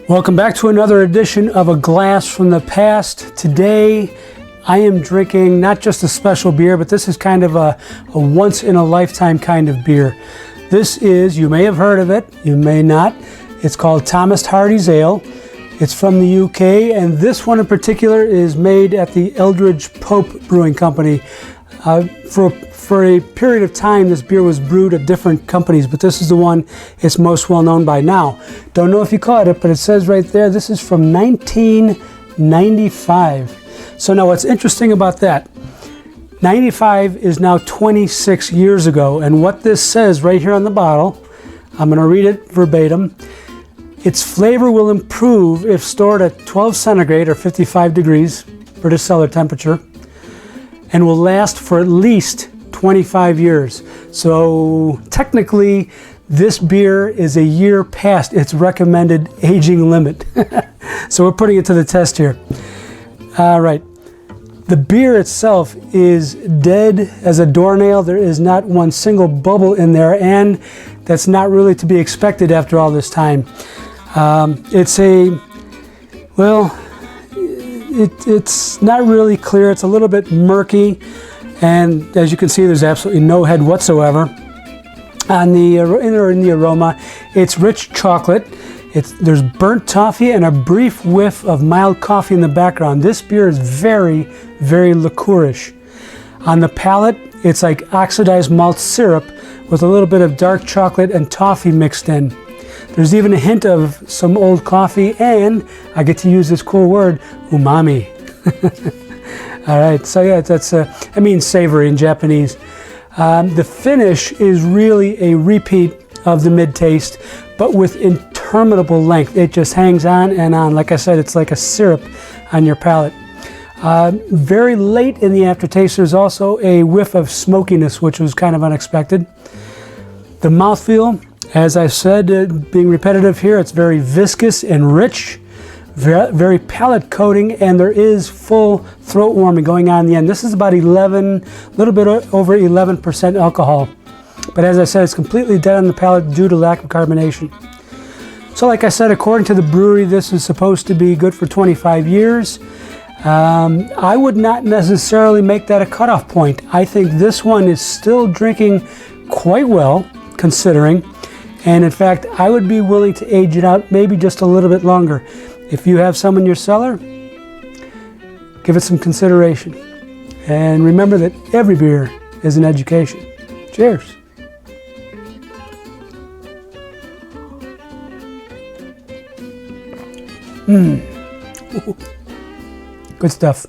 Welcome back to another edition of A Glass from the Past. Today I am drinking not just a special beer, but this is kind of a once-in-a-lifetime kind of beer. This is, you may have heard of it, you may not. It's called Thomas Hardy's Ale. It's from the UK, and this one in particular is made at the Eldridge Brewing Company. For a period of time, this beer was brewed at different companies, but this is the one it's most well known by now. Don't know if you caught it, but it says right there, this is from 1995. So now what's interesting about that, 95 is now 26 years ago, and what this says right here on the bottle, I'm going to read it verbatim. Its flavor will improve if stored at 12 centigrade or 55 degrees British cellar temperature, and will last for at least 25 years. So technically, this beer is a year past its recommended aging limit. So we're putting it to the test here. All right. The beer itself is dead as a doornail. There is not one single bubble in there, and that's not really to be expected after all this time. It's not really clear. It's a little bit murky, and as you can see, there's absolutely no head whatsoever on the in the aroma. It's rich chocolate. There's burnt toffee and a brief whiff of mild coffee in the background. This beer is very, very liquorish. On the palate, it's like oxidized malt syrup with a little bit of dark chocolate and toffee mixed in. There's even a hint of some old coffee, and I get to use this cool word, umami. All right, so yeah, it means savory in Japanese. The finish is really a repeat of the mid-taste, but with interminable length. It just hangs on and on. Like I said, it's like a syrup on your palate. Very late in the aftertaste, there's also a whiff of smokiness, which was kind of unexpected. The mouthfeel, as I said, being repetitive here, it's very viscous and rich, very palate coating, and there is full throat warming going on in the end. This is about 11, a little bit over 11% alcohol. But as I said, it's completely dead on the palate due to lack of carbonation. So like I said, according to the brewery, this is supposed to be good for 25 years. I would not necessarily make that a cutoff point. I think this one is still drinking quite well, considering. And in fact, I would be willing to age it out maybe just a little bit longer. If you have some in your cellar, give it some consideration. And remember that every beer is an education. Cheers. Good stuff.